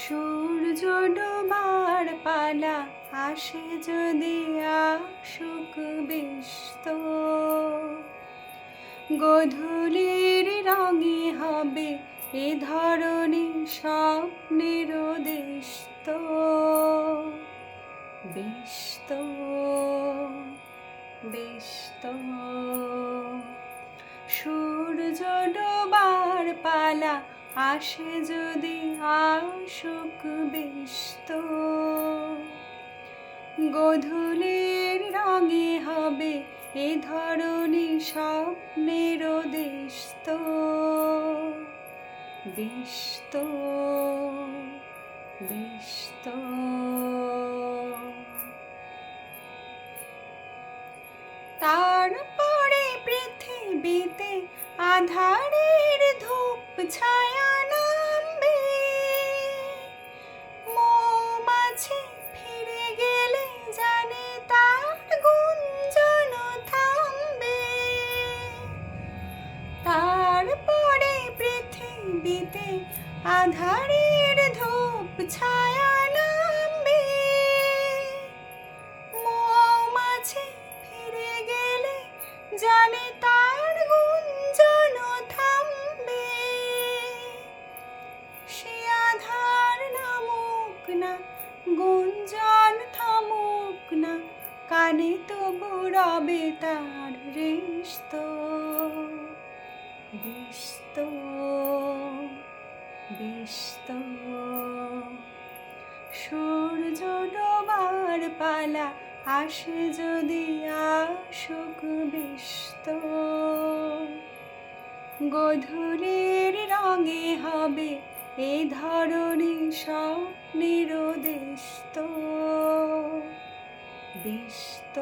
সূর্য ডোবার পালা আসে যদি আসুক ব্যস্ত, গোধূলির রঙে হবে এ ধরনী স্বপ্নের দেশত, ব্যস্ত ব্যস্ত। সূর্য ডোবার পালা আসে যদি আসুক ব্যস্ত, গোধূলির রঙে হবে এ ধরনী স্বপ্নের দেশত, ব্যস্ত ব্যস্ত। তারপরে পৃথিবীতে আঁধারের ধূপ ছায়া নামবে, মৌমাছি ফিরে গেলে জানে তার গুঞ্জন থামবে। তারপরে পৃথিবীতে আঁধারের ধূপ ছায়া নামবে, মৌমাছি ফিরে গেলে জানে তার গুঞ্জন থামবে। সে আধার নামুক না, গুঞ্জন থামুক না, কানে তবু রবে তার রেশত, ব্যস্ত ব্যস্ত। সূর্য ডোবার পালা আসে যদি আসুক ব্যস্ত, গোধূলির রঙে হবে এ ধরনী স্বপ্নের দেশত, ব্যস্ত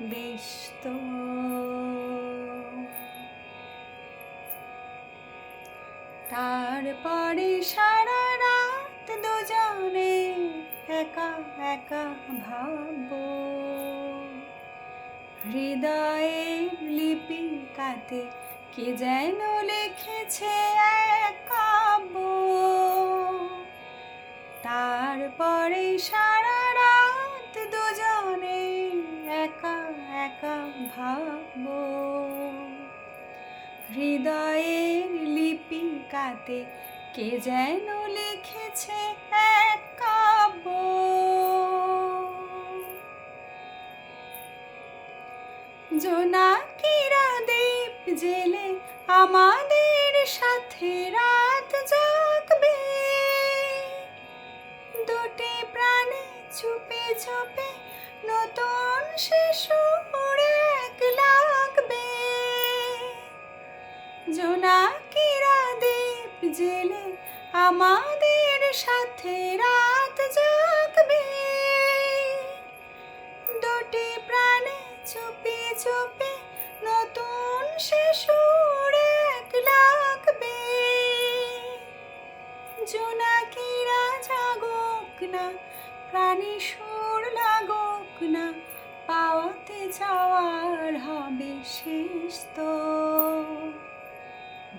ব্যস্ত। তারপরে সারা রাত দুজনে একা একা ভাববো, হৃদয়ের লিপিকাতে কে যেন লিখেছে এক কাব্য। তারপরে সারা রাত দুজনে একা একা ভাববো, হৃদয়ের লিপিকাতে কে যেন লিখেছে এক কাব্য। জোনাকিরা দীপ জেলে আমাদের সাথে রাত জাগবে, দুটি প্রাণে চুপে চুপে নতুন শিশুর এক লাগবে। জোনাকিরা দীপ জেলে আমাদের সাথে রাত জাগবে, দুটি প্রাণে চুপি চুপি নতুন শিশুর এক লাগবে। জোনাকিরা জাগুক না, প্রাণী সুর লাগুক না, পাওয়াতে চাওয়ার হবে শেষ তো,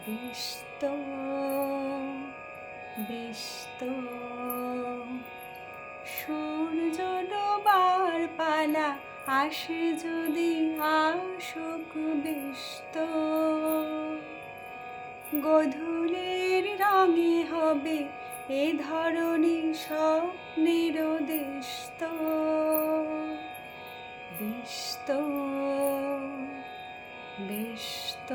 ব্যস্ত ব্যস্ত। সূর্য ডোবার পালা আসে যদি আসুক ব্যস্ত, গোধূলির রঙে হবে এ ধরনী স্বপ্নের দেশত, ব্যস্ত ব্যস্ত।